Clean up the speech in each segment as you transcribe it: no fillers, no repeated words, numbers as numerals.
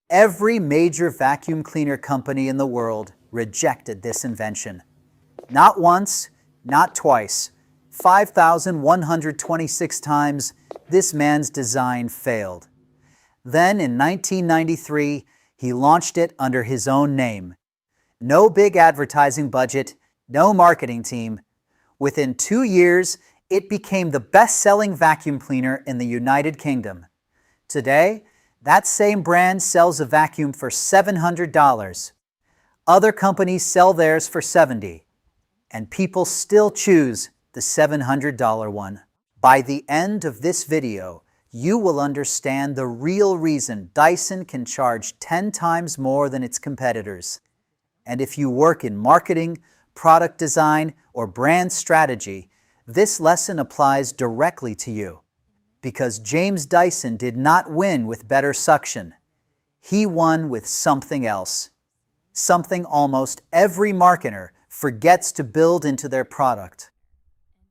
Every major vacuum cleaner company in the world rejected this invention. Not once, not twice, 5,126 times this man's design failed. Then in 1993, he launched it under his own name. No big advertising budget, no marketing team. Within 2 years, it became the best-selling vacuum cleaner in the United Kingdom. Today, that same brand sells a vacuum for $700. Other companies sell theirs for $70, and people still choose the $700 one. By the end of this video, you will understand the real reason Dyson can charge 10 times more than its competitors. And if you work in marketing, product design, or brand strategy, this lesson applies directly to you. Because James Dyson did not win with better suction. He won with something else. Something almost every marketer forgets to build into their product.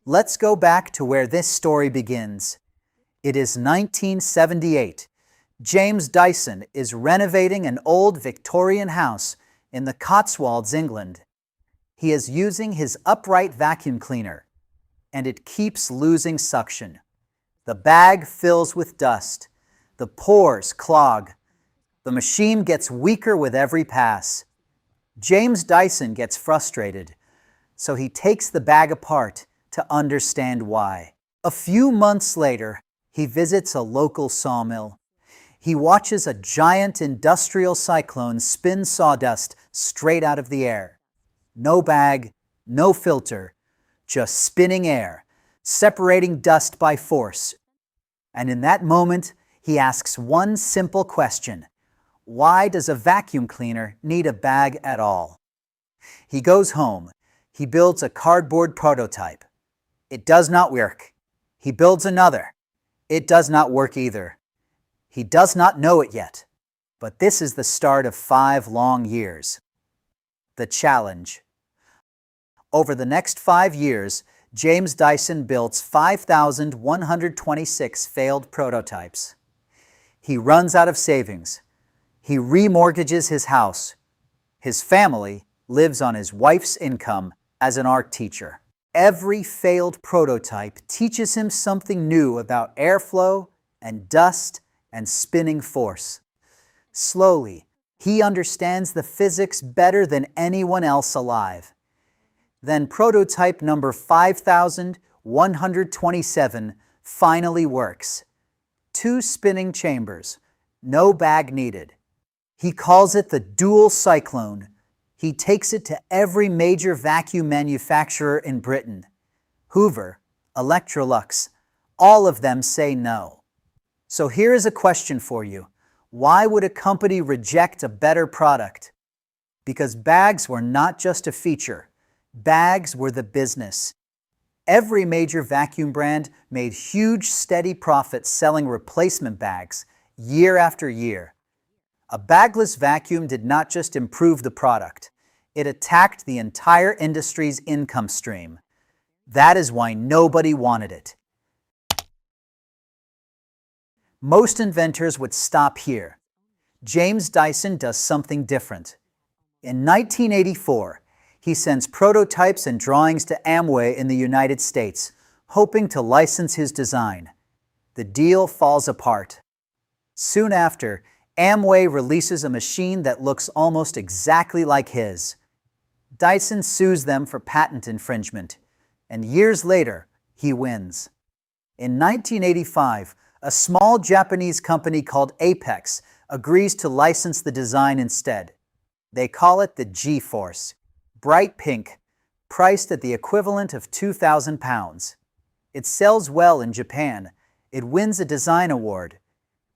Let's go back to where this story begins. It is 1978. James Dyson is renovating an old Victorian house in the Cotswolds, England. He is using his upright vacuum cleaner, and it keeps losing suction. The bag fills with dust. The pores clog. The machine gets weaker with every pass. James Dyson gets frustrated, so he takes the bag apart to understand why. A few months later, he visits a local sawmill. He watches a giant industrial cyclone spin sawdust straight out of the air. No bag, no filter, just spinning air, separating dust by force. And in that moment, he asks one simple question. Why does a vacuum cleaner need a bag at all? He goes home. He builds a cardboard prototype. It does not work. He builds another. It does not work either. He does not know it yet, but this is the start of 5 long years. The challenge. Over the next 5 years, James Dyson builds 5,126 failed prototypes. He runs out of savings. He remortgages his house. His family lives on his wife's income as an art teacher. Every failed prototype teaches him something new about airflow and dust and spinning force. Slowly, he understands the physics better than anyone else alive. Then prototype number 5,127 finally works. 2 spinning chambers, no bag needed. He calls it the Dual Cyclone. He takes it to every major vacuum manufacturer in Britain. Hoover, Electrolux, all of them say no. So here is a question for you. Why would a company reject a better product? Because bags were not just a feature. Bags were the business. Every major vacuum brand made huge, steady profits selling replacement bags year after year. A bagless vacuum did not just improve the product. It attacked the entire industry's income stream. That is why nobody wanted it. Most inventors would stop here. James Dyson does something different. In 1984, he sends prototypes and drawings to Amway in the United States, hoping to license his design. The deal falls apart. Soon after, Amway releases a machine that looks almost exactly like his. Dyson sues them for patent infringement, and years later, he wins. In 1985, a small Japanese company called Apex agrees to license the design instead. They call it the G-Force. Bright pink, priced at the equivalent of £2,000. It sells well in Japan. It wins a design award.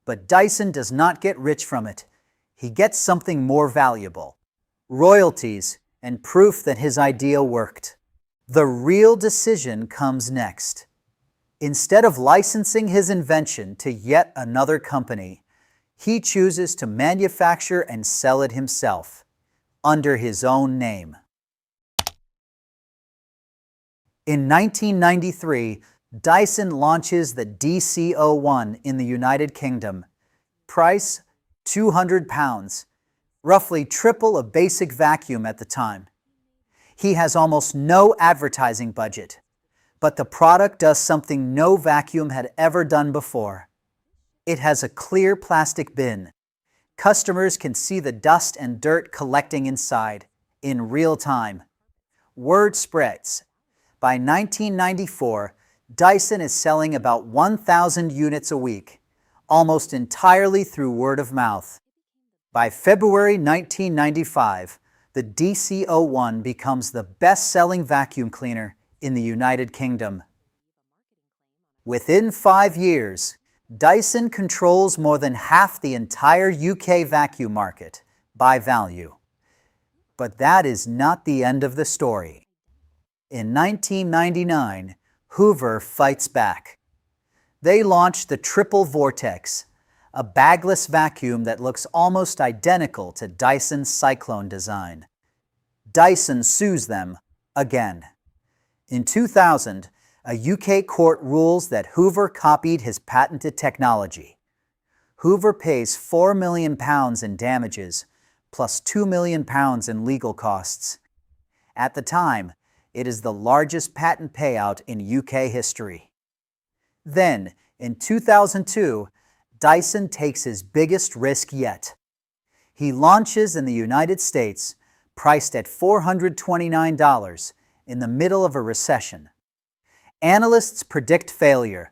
But Dyson does not get rich from it. He gets something more valuable: royalties and proof that his idea worked. The real decision comes next. Instead of licensing his invention to yet another company, he chooses to manufacture and sell it himself, under his own name. In 1993, Dyson launches the DC-01 in the United Kingdom. Price 200 pounds, roughly triple a basic vacuum at the time. He has almost no advertising budget, but the product does something no vacuum had ever done before. It has a clear plastic bin. Customers can see the dust and dirt collecting inside in real time. Word spreads. By 1994, Dyson is selling about 1,000 units a week, almost entirely through word of mouth. By February 1995, the DC-01 becomes the best-selling vacuum cleaner in the United Kingdom. Within 5 years, Dyson controls more than half the entire UK vacuum market by value. But that is not the end of the story. In 1999, Hoover fights back. They launched the Triple Vortex, a bagless vacuum that looks almost identical to Dyson's Cyclone design. Dyson sues them again. In 2000, a UK court rules that Hoover copied his patented technology. Hoover pays £4 million in damages, plus £2 million in legal costs. At the time, it is the largest patent payout in UK history. Then, in 2002, Dyson takes his biggest risk yet. He launches in the United States, priced at $429, in the middle of a recession. Analysts predict failure.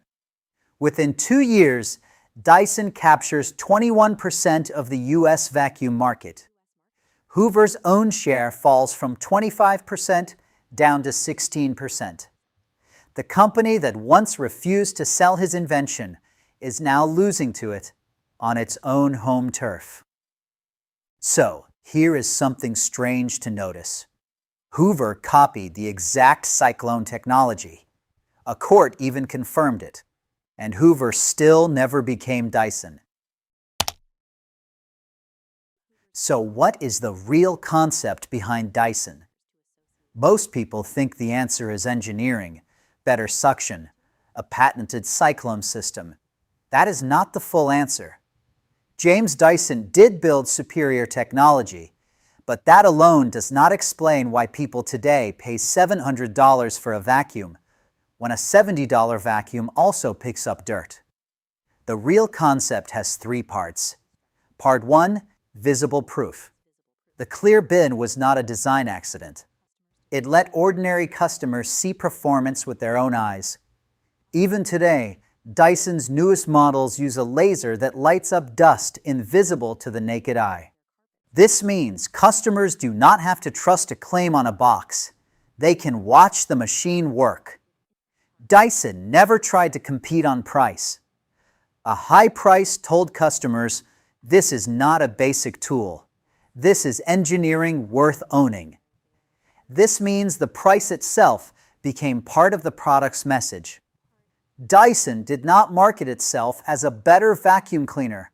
Within 2 years, Dyson captures 21% of the US vacuum market. Hoover's own share falls from 25% down to 16%. The company that once refused to sell his invention is now losing to it on its own home turf. So, here is something strange to notice. Hoover copied the exact Cyclone technology. A court even confirmed it, and Hoover still never became Dyson. So what is the real concept behind Dyson? Most people think the answer is engineering, better suction, a patented cyclone system. That is not the full answer. James Dyson did build superior technology, but that alone does not explain why people today pay $700 for a vacuum, when a $70 vacuum also picks up dirt. The real concept has 3 parts. Part 1, visible proof. The clear bin was not a design accident. It let ordinary customers see performance with their own eyes. Even today, Dyson's newest models use a laser that lights up dust invisible to the naked eye. This means customers do not have to trust a claim on a box. They can watch the machine work. Dyson never tried to compete on price. A high price told customers, this is not a basic tool. This is engineering worth owning. This means the price itself became part of the product's message. Dyson did not market itself as a better vacuum cleaner.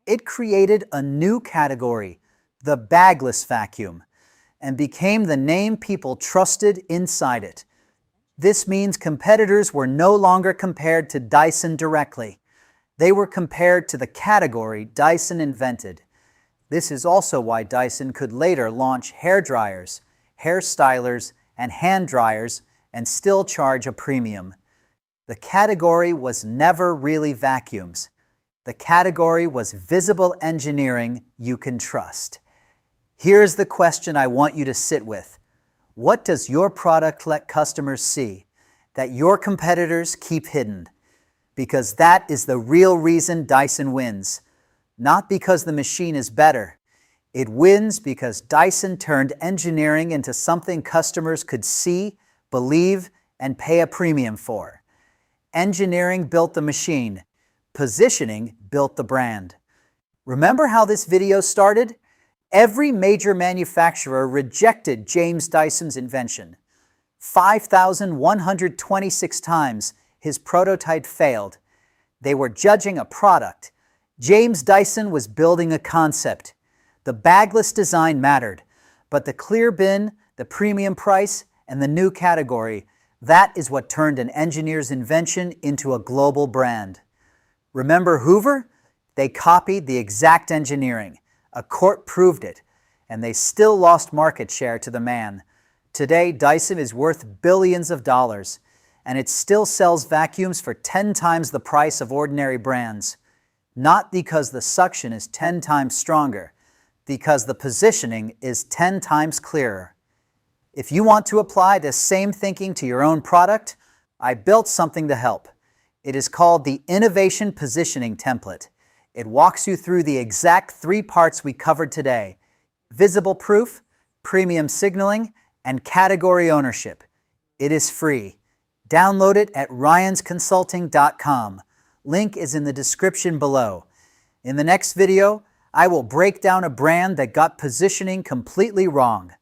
It created a new category, the bagless vacuum, and became the name people trusted inside it. This means competitors were no longer compared to Dyson directly. They were compared to the category Dyson invented. This is also why Dyson could later launch hair dryers, hair stylers, and hand dryers and still charge a premium. The category was never really vacuums. The category was visible engineering you can trust. Here's the question I want you to sit with. What does your product let customers see that your competitors keep hidden? Because that is the real reason Dyson wins. Not because the machine is better. It wins because Dyson turned engineering into something customers could see, believe, and pay a premium for. Engineering built the machine. Positioning built the brand. Remember how this video started? Every major manufacturer rejected James Dyson's invention. 5,126 times his prototype failed. They were judging a product. James Dyson was building a concept. The bagless design mattered, but the clear bin, the premium price, and the new category, that is what turned an engineer's invention into a global brand. Remember Hoover? They copied the exact engineering. A court proved it, and they still lost market share to the man. Today, Dyson is worth billions of dollars, and it still sells vacuums for 10 times the price of ordinary brands. Not because the suction is 10 times stronger, because the positioning is 10 times clearer. If you want to apply this same thinking to your own product, I built something to help. It is called the Innovation Positioning Template. It walks you through the exact 3 parts we covered today: visible proof, premium signaling, and category ownership. It is free. Download it at ryansconsulting.com. Link is in the description below. In the next video, I will break down a brand that got positioning completely wrong.